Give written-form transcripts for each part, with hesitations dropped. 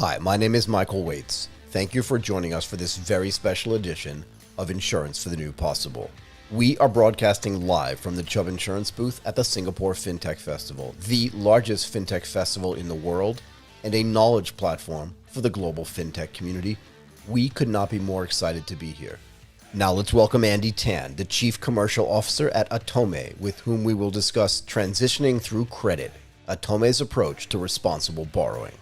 Hi, my name is Michael Waits. Thank you for joining us for this very special edition of Insurance for the New Possible. We are broadcasting live from the Chubb Insurance booth at the Singapore Fintech Festival, the largest fintech festival in the world and a knowledge platform for the global fintech community. We could not be more excited to be here. Now let's welcome Andy Tan, the Chief Commercial Officer at Atome, with whom we will discuss transitioning through credit, Atome's approach to responsible borrowing.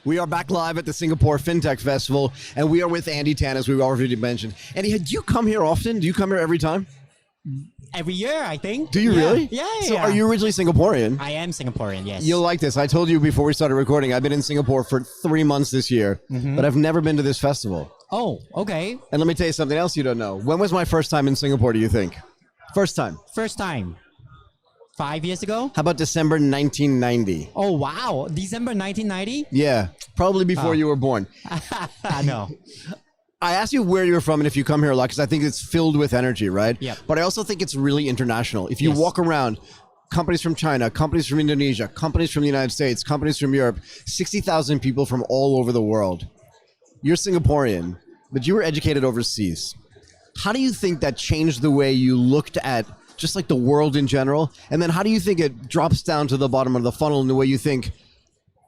We are back live at the Singapore Fintech Festival, and we are with Andy Tan, as we've already mentioned. Andy, do you come here often? Do you come here every time? Every year, I think. Do you really? Yeah. So are you originally Singaporean? I am Singaporean, yes. You'll like this. I told you before we started recording, I've been in Singapore for 3 months this year, but I've never been to this festival. Oh, okay. And let me tell you something else you don't know. When was my first time in Singapore, do you think? First time. First time. 5 years ago? How about December 1990? Oh, wow. December 1990? Yeah, probably before you were born. No. I asked you where you're from and if you come here a lot because I think it's filled with energy, right? Yeah. But I also think it's really international. If you Yes. walk around, companies from China, companies from Indonesia, companies from the United States, companies from Europe, 60,000 people from all over the world. You're Singaporean, but you were educated overseas. How do you think that changed the way you looked at just like the world in general? And then how do you think it drops down to the bottom of the funnel in the way you think,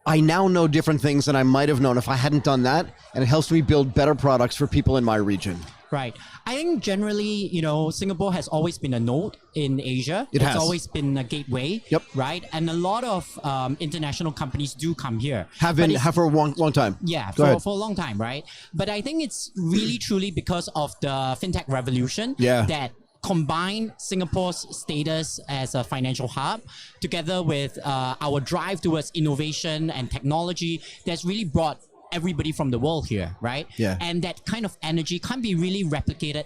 I now know different things than I might have known if I hadn't done that, and it helps me build better products for people in my region? Right. I think generally, Singapore has always been a node in Asia. It has. It's always been a gateway. Yep. Right. And a lot of international companies do come here. Have for a long time. Yeah, Go ahead. for a long time, right? But I think it's really truly because of the fintech revolution that combine Singapore's status as a financial hub together with our drive towards innovation and technology that's really brought everybody from the world here, right? Yeah. And that kind of energy can't be really replicated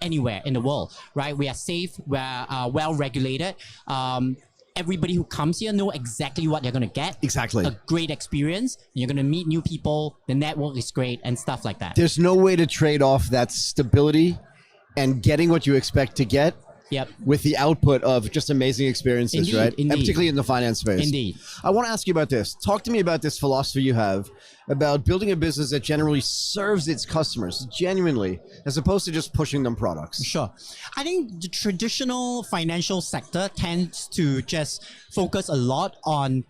anywhere in the world, right? We are safe, we're well regulated. Everybody who comes here know exactly what they're going to get. Exactly. A great experience. You're going to meet new people. The network is great and stuff like that. There's no way to trade off that stability and getting what you expect to get with the output of just amazing experiences, Indeed, right? indeed. And particularly in the finance space. Indeed. I want to ask you about this. Talk to me about this philosophy you have about building a business that generally serves its customers genuinely, as opposed to just pushing them products. Sure. I think the traditional financial sector tends to just focus a lot on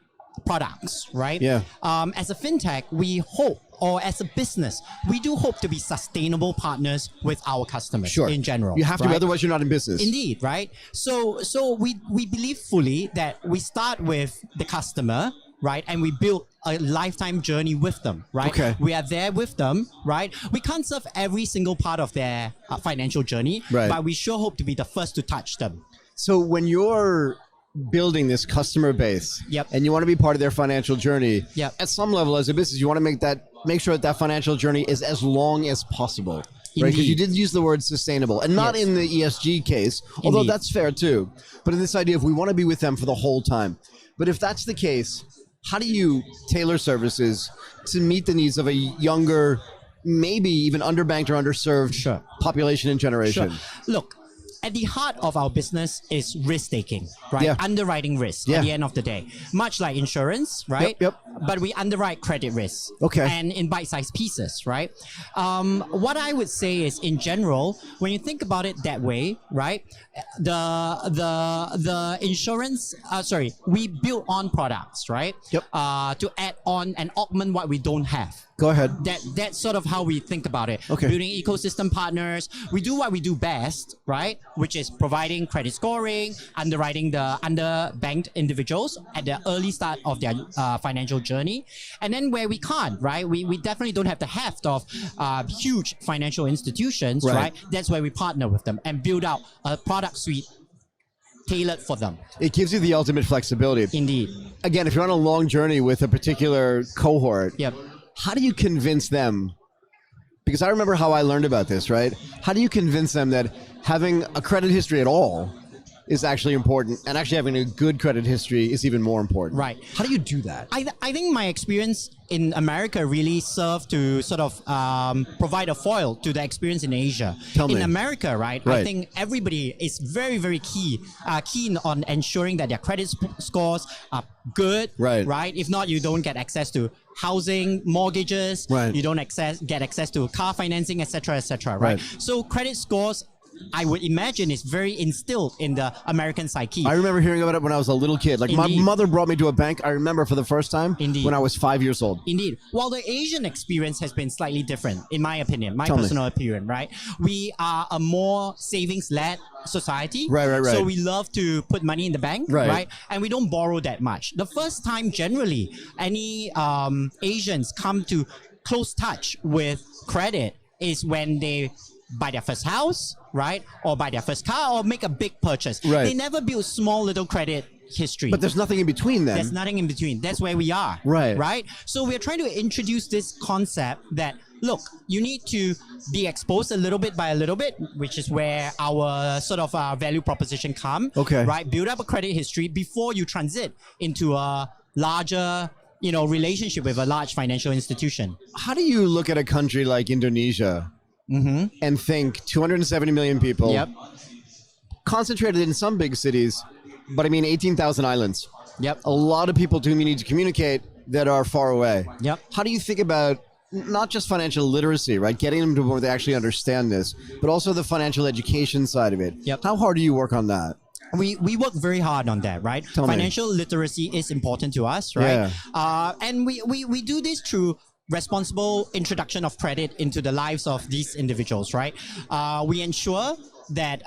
products, right? Yeah. As a fintech, we hope, or as a business, we do hope to be sustainable partners with our customers in general. You have to, right? otherwise you're not in business. Indeed, right? So we believe fully that we start with the customer, right? And we build a lifetime journey with them, right? Okay. We are there with them, right? We can't serve every single part of their financial journey, Right. but we sure hope to be the first to touch them. So when you're building this customer base and you want to be part of their financial journey, at some level as a business, you want to make sure that financial journey is as long as possible. Right? Because you did use the word sustainable, and not in the ESG case, although that's fair too. But in this idea, if we want to be with them for the whole time. But if that's the case, how do you tailor services to meet the needs of a younger, maybe even underbanked or underserved population and generation? Sure. Look, at the heart of our business is risk-taking, right? Underwriting risk at the end of the day. Much like insurance, right? But we underwrite credit risk. Okay. And in bite-sized pieces, right? What I would say is, in general, when you think about it that way, right? The insurance, we build on products, right? To add on and augment what we don't have. Go ahead. That's sort of how we think about it. Okay. Building ecosystem partners. We do what we do best, right? Which is providing credit scoring, underwriting the underbanked individuals at the early start of their financial journey. And then where we can't, right? We definitely don't have the heft of huge financial institutions, right? That's where we partner with them and build out a product suite tailored for them. It gives you the ultimate flexibility. Indeed. Again, if you're on a long journey with a particular cohort, how do you convince them? Because I remember how I learned about this, right? How do you convince them that having a credit history at all is actually important, and actually having a good credit history is even more important. Right. How do you do that? I think my experience in America really served to sort of provide a foil to the experience in Asia. Tell me. In America, right, I think everybody is very, very keen on ensuring that their credit scores are good, right? If not, you don't get access to housing, mortgages, you don't get access to car financing, etc., right? So credit scores, I would imagine, is very instilled in the American psyche. I remember hearing about it when I was a little kid. Like my mother brought me to a bank, I remember, for the first time when I was 5 years old. Indeed. While the Asian experience has been slightly different, in my opinion, my personal opinion, right? We are a more savings-led society. Right. So we love to put money in the bank, right? And we don't borrow that much. The first time, generally, any Asians come to close touch with credit is when they buy their first house, right? Or buy their first car, or make a big purchase. They never build small little credit history. But there's nothing in between then. There's nothing in between. That's where we are. Right? So we're trying to introduce this concept that, look, you need to be exposed a little bit by a little bit, which is where our sort of value proposition come. Right? Build up a credit history before you transit into a larger, relationship with a large financial institution. How do you look at a country like Indonesia and think 270 million people, concentrated in some big cities, but I mean 18,000 islands. A lot of people to whom you need to communicate that are far away. How do you think about not just financial literacy, right? Getting them to where they actually understand this, but also the financial education side of it. How hard do you work on that? We work very hard on that, right? Financial literacy is important to us, right? And we do this through responsible introduction of credit into the lives of these individuals, right? We ensure that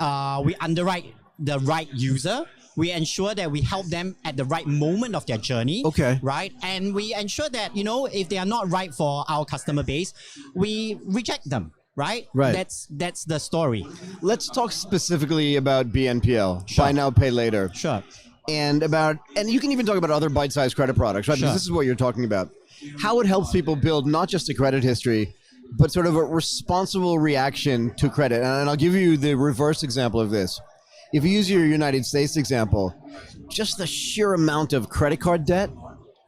we underwrite the right user. We ensure that we help them at the right moment of their journey, right? And we ensure that, if they are not right for our customer base, we reject them, right? That's the story. Let's talk specifically about BNPL, buy now, pay later. And you can even talk about other bite-sized credit products, right? Because this is what you're talking about. How it helps people build not just a credit history, but sort of a responsible reaction to credit. And I'll give you the reverse example of this. If you use your United States example, just the sheer amount of credit card debt,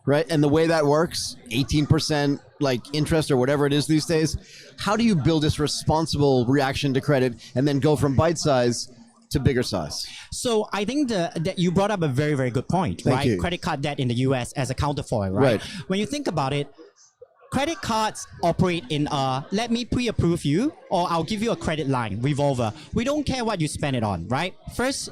right? And the way that works, 18% like interest or whatever it is these days. How do you build this responsible reaction to credit and then go from bite size to bigger size? So I think that you brought up a very, very good point, Thank right? you. Credit card debt in the US as a counterfoil, right? When you think about it, credit cards operate in let me pre-approve you, or I'll give you a credit line, revolver. We don't care what you spend it on, right? First,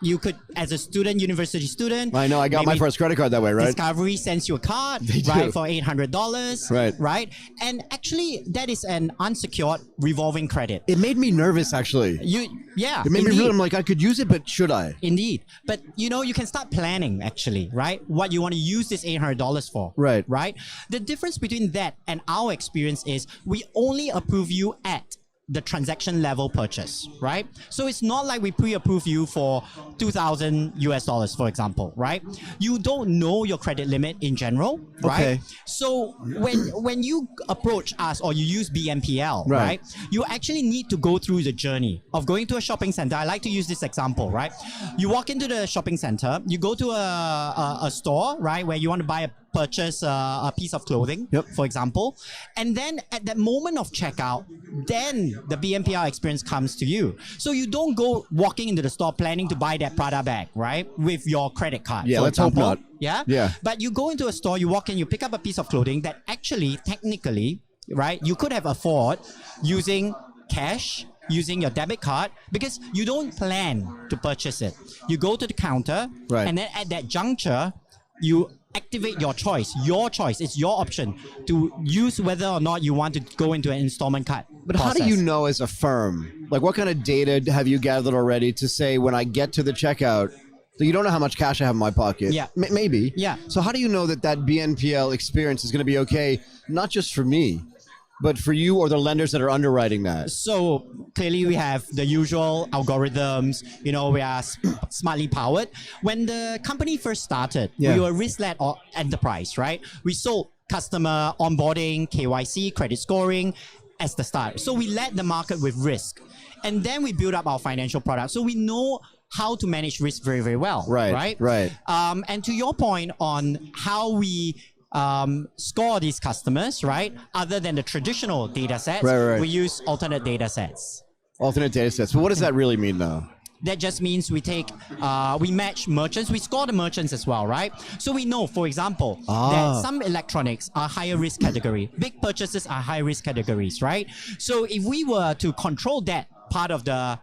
you could, as a student, university student. I know, I got my first credit card that way, right? Discovery sends you a card, right, for $800, right? And actually, that is an unsecured revolving credit. It made me nervous, actually. It made me real. I'm like, I could use it, but should I? Indeed. But, you can start planning, actually, right? What you want to use this $800 for. Right? The difference between that and our experience is we only approve you at the transaction level purchase, right? So it's not like we pre-approve you for $2,000, for example, right? You don't know your credit limit in general, right? So when you approach us or you use BNPL, right? You actually need to go through the journey of going to a shopping center. I like to use this example, right? You walk into the shopping center, you go to a store, right, where you want to purchase a piece of clothing, for example. And then at that moment of checkout, then the BNPL experience comes to you. So you don't go walking into the store planning to buy that Prada bag, right? With your credit card. Yeah, let's hope not. Yeah? But you go into a store, you walk in, you pick up a piece of clothing that actually, technically, right, you could have afford using cash, using your debit card, because you don't plan to purchase it. You go to the counter, and then at that juncture, you activate your choice. Your choice. It's your option to use whether or not you want to go into an installment card. But how do you know as a firm, like what kind of data have you gathered already to say when I get to the checkout, so you don't know how much cash I have in my pocket? Maybe. So how do you know that BNPL experience is going to be okay, not just for me, but for you or the lenders that are underwriting that? So clearly we have the usual algorithms, we are smartly powered. When the company first started, we were risk-led enterprise, right? We sold customer onboarding, KYC, credit scoring as the start. So we led the market with risk. And then we build up our financial products. So we know how to manage risk very, very well. Right. And to your point on how we score these customers, right? Other than the traditional data sets, we use alternate data sets. Alternate data sets. But what does that really mean, though? That just means we match merchants, we score the merchants as well, right? So we know, for example, that some electronics are higher risk category, big purchases are high risk categories, right? So if we were to control that part of the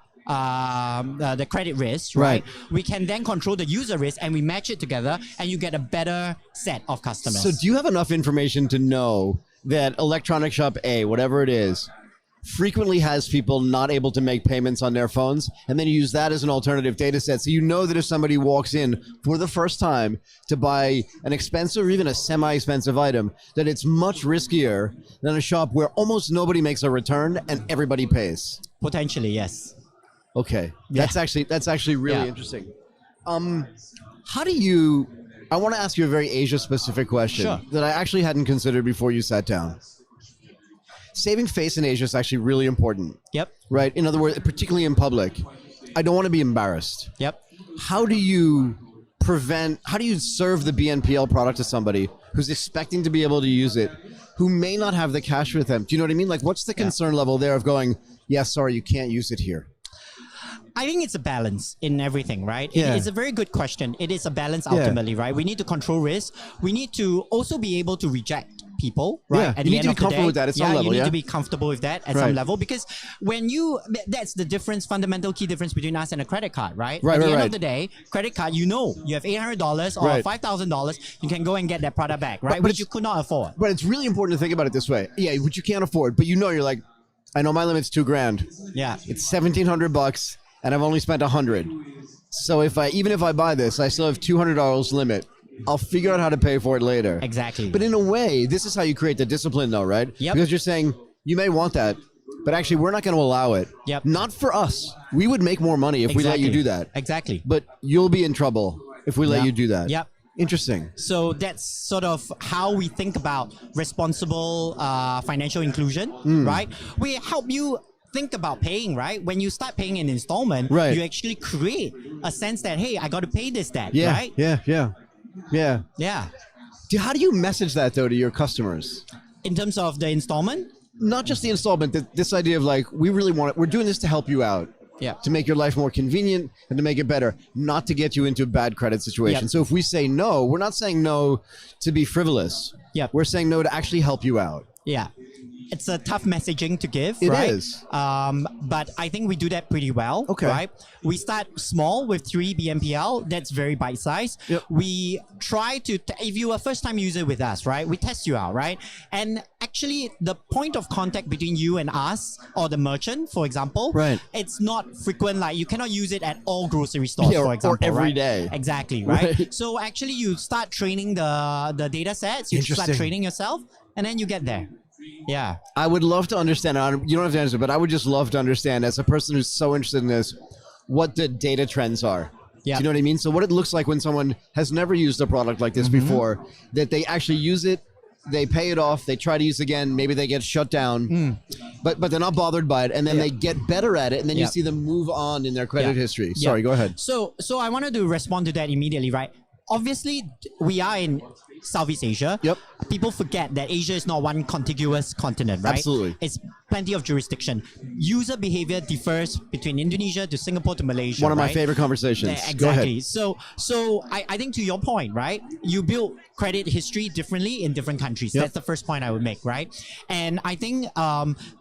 credit risk, right? We can then control the user risk and we match it together and you get a better set of customers. So do you have enough information to know that electronic shop A, whatever it is, frequently has people not able to make payments on their phones, and then you use that as an alternative data set, so you know that if somebody walks in for the first time to buy an expensive or even a semi-expensive item, that it's much riskier than a shop where almost nobody makes a return and everybody pays? Potentially, yes. Okay, that's actually really interesting. How do you? I want to ask you a very Asia-specific question that I actually hadn't considered before you sat down. Saving face in Asia is actually really important. Yep. Right. In other words, particularly in public, I don't want to be embarrassed. Yep. How do you serve the BNPL product to somebody who's expecting to be able to use it, who may not have the cash with them? Do you know what I mean? Like, what's the concern level there of going, yeah, sorry, you can't use it here? I think it's a balance in everything, right? Yeah. It's a very good question. It is a balance ultimately, right? We need to control risk. We need to also be able to reject people, right? Yeah. At You the need end to be of the comfortable day, with that at some level, you need to be comfortable with that at some level, because that's the fundamental key difference between us and a credit card, right? At the end of the day, credit card, you have $800 or $5,000, you can go and get that product back, right? Which you could not afford. But it's really important to think about it this way. Yeah, which you can't afford, but you're like, I know my limit's $2,000. Yeah. It's $1,700 and I've only spent $100. So even if I buy this, I still have $200 limit. I'll figure out how to pay for it later. Exactly. But in a way, this is how you create the discipline though, right? Yep. Because you're saying, you may want that, but actually we're not going to allow it. Yep. Not for us. We would make more money if we let you do that. Exactly. But you'll be in trouble if we let you do that. Yep. Interesting. So that's sort of how we think about responsible financial inclusion, right? We help you think about paying, right? When you start paying an installment, you actually create a sense that, hey, I got to pay this debt, right? Yeah. How do you message that though to your customers? In terms of the installment? Not just the installment, this idea of like, we're doing this to help you out. Yeah. To make your life more convenient and to make it better, not to get you into a bad credit situation. Yep. So if we say no, we're not saying no to be frivolous. Yep. We're saying no to actually help you out. Yeah. It's a tough messaging to give, It right? is. But I think we do that pretty well, right? We start small with 3 BNPL. That's very bite-sized. Yep. We try to, if you're a first-time user with us, right? We test you out, right? And actually, the point of contact between you and us or the merchant, for example, it's not frequent. Like you cannot use it at all grocery stores, for example, or every day. Exactly, right? So actually, you start training the data sets. You start training yourself, and then you get there. Yeah. I would love to understand, you don't have to answer, but I would just love to understand, as a person who's so interested in this, what the data trends are. Yeah. Do you know what I mean? So what it looks like when someone has never used a product like this before, that they actually use it, they pay it off, they try to use it again, maybe they get shut down, but they're not bothered by it, and then they get better at it, and then you see them move on in their credit history. Sorry, go ahead. So I wanted to respond to that immediately, right? Obviously, we are in Southeast Asia. Yep. People forget that Asia is not one contiguous continent, right? Absolutely. It's plenty of jurisdiction. User behavior differs between Indonesia to Singapore to Malaysia. One of my favorite conversations. Exactly. Go ahead. So I think to your point, right? You build credit history differently in different countries. That's the first point I would make, right? And I think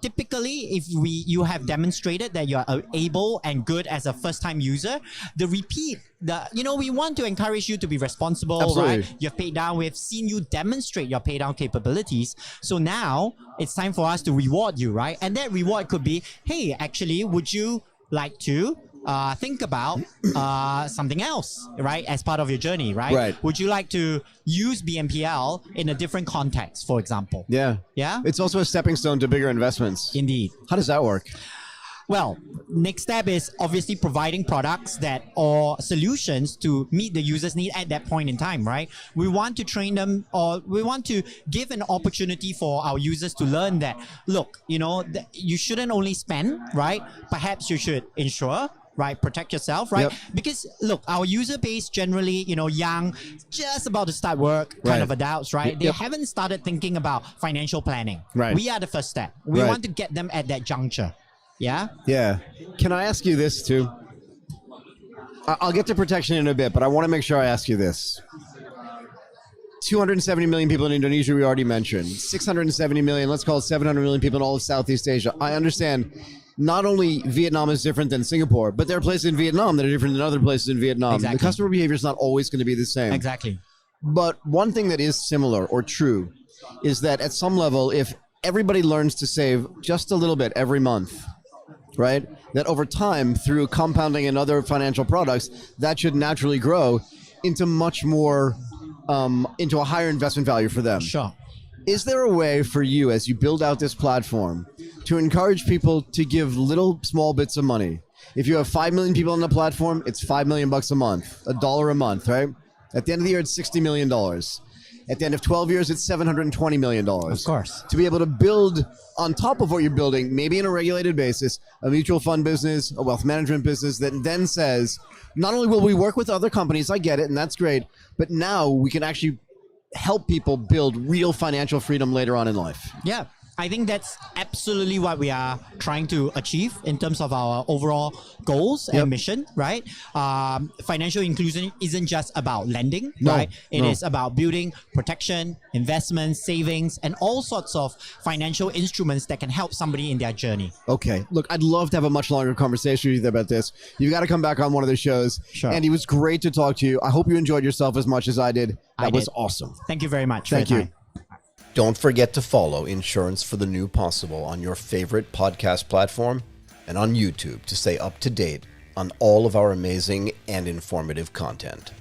typically if you have demonstrated that you're able and good as a first-time user, the repeat, we want to encourage you to be responsible, right? You've paid down. We've seen you demonstrate your pay down capabilities. So now it's time for us to reward you, right? And that reward could be, hey, actually, would you like to think about something else, right? As part of your journey, right? Would you like to use BNPL in a different context, for example? Yeah. It's also a stepping stone to bigger investments. Indeed. How does that work? Well, next step is obviously providing products or solutions to meet the user's need at that point in time, right? We want to train them, or we want to give an opportunity for our users to learn that, look, you shouldn't only spend, right? Perhaps you should insure, right? Protect yourself, right? Yep. Because look, our user base generally, young, just about to start work, kind Right. of adults, right? They Yep. haven't started thinking about financial planning. Right. We are the first step. We Right. want to get them at that juncture. Yeah. Yeah. Can I ask you this too? I'll get to protection in a bit, but I want to make sure I ask you this. 270 million people in Indonesia, we already mentioned. 670 million, let's call it 700 million people in all of Southeast Asia. I understand not only Vietnam is different than Singapore, but there are places in Vietnam that are different than other places in Vietnam. Exactly. The customer behavior is not always going to be the same. Exactly. But one thing that is similar or true is that at some level, if everybody learns to save just a little bit every month, right, that over time, through compounding and other financial products, that should naturally grow into much more, into a higher investment value for them. Sure. Is there a way for you, as you build out this platform, to encourage people to give little small bits of money? If you have 5 million people on the platform, it's $5 million a month, $1 a month, right? At the end of the year, it's $60 million. At the end of 12 years, it's $720 million. Of course. To be able to build on top of what you're building, maybe in a regulated basis, a mutual fund business, a wealth management business that then says, not only will we work with other companies, I get it, and that's great, but now we can actually help people build real financial freedom later on in life. Yeah. I think that's absolutely what we are trying to achieve in terms of our overall goals Yep. and mission, right? Financial inclusion isn't just about lending, No, right? It no. is about building protection, investments, savings, and all sorts of financial instruments that can help somebody in their journey. Okay. Look, I'd love to have a much longer conversation with you about this. You've got to come back on one of the shows. Sure. And it was great to talk to you. I hope you enjoyed yourself as much as I did. That was did. awesome. Thank you very much Thank for your you. time. Don't forget to follow Insurance for the New Possible on your favorite podcast platform and on YouTube to stay up to date on all of our amazing and informative content.